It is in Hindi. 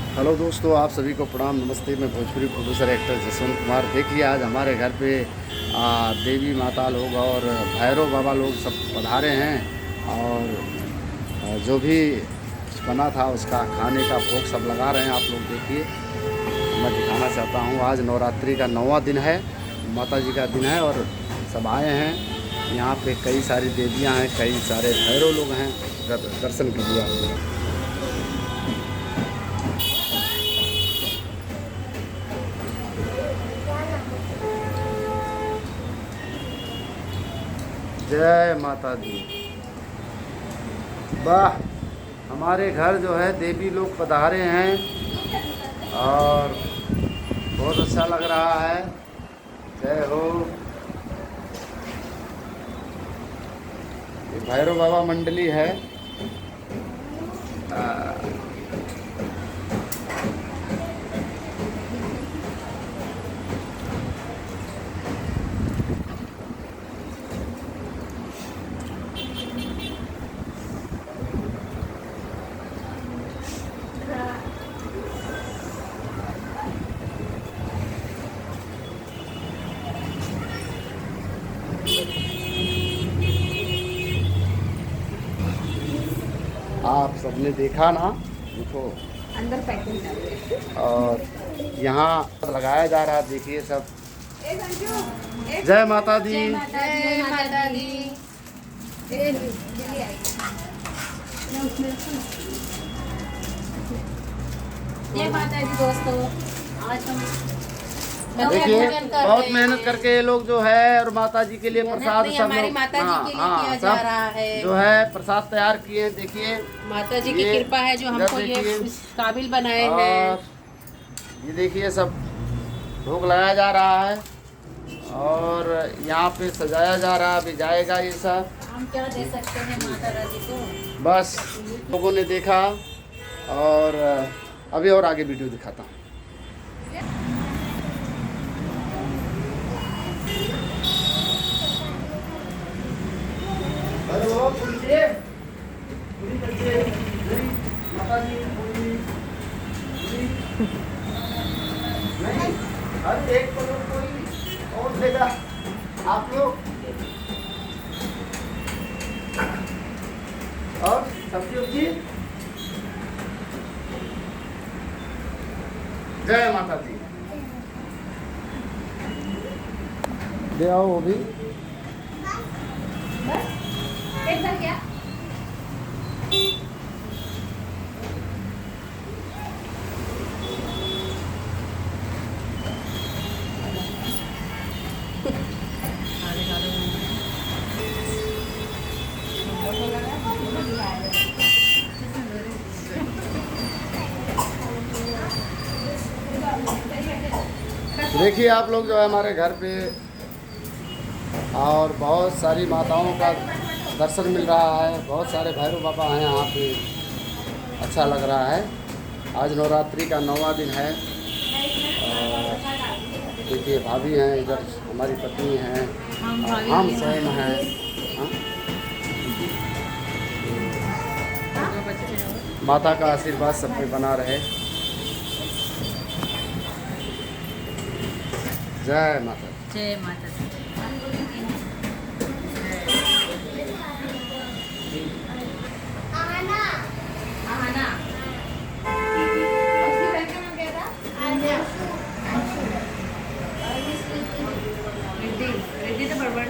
हेलो दोस्तों, आप सभी को प्रणाम, नमस्ते। मैं भोजपुरी प्रोड्यूसर एक्टर जसवंत कुमार। देखिए आज हमारे घर पे देवी माता लोग और भैरव बाबा लोग सब पधारे हैं और जो भी बना था उसका खाने का भोग सब लगा रहे हैं। आप लोग देखिए, मैं दिखाना चाहता हूँ। आज नवरात्रि का 9वां दिन है, माता जी का दिन है और सब आए हैं। यहाँ पे कई सारी देवियाँ हैं, कई सारे भैरव लोग हैं। दर्शन कीजिए आप लोग। जय माता दी। वाह, हमारे घर जो है देवी लोग पधारे हैं और बहुत अच्छा लग रहा है। जय हो। ये भैरव बाबा मंडली है। आप सबने देखा ना, देखो अंदर पैकिंग और यहाँ लगाया जा रहा है। देखिए सब। जय माता दी। जय माता दी। जय माता दी दोस्तों, आज हम देखिए बहुत मेहनत करके ये लोग जो है और माता जी के लिए प्रसाद सब हमारी लोग माता जी के लिए किया जा रहा है। जो है प्रसाद तैयार किए हैं। देखिए माता जी की ये कृपा है जो हमको ये देखिए इस काबिल बनाए हैं। और ये देखिए सब भोग लगाया जा रहा है और यहाँ पे सजाया जा रहा है। अभी जाएगा ये सब। हम क्या दे सकते हैं माता रानी को। बस लोगों ने देखा और अभी और आगे वीडियो दिखाता हूँ। हेलो, बोलिए। माता जी नहीं, अरे एक करोड़ कोई और देगा आप लोग। और सब्जी उब्जी। जय माता दी। ले आओ वो भी। क्या देखिए आप लोग जो है हमारे घर पे और बहुत सारी माताओं का दर्शन मिल रहा है। बहुत सारे भैरव बाबा हैं यहाँ पे। अच्छा लग रहा है। आज नवरात्रि का 9वां दिन है और देखिए भाभी हैं इधर, हमारी पत्नी हैं, हम स्वयं हैं। माता का आशीर्वाद सब पे बना रहे। जय माता दी। जय माता दी। रेड्डी तो बड़बड़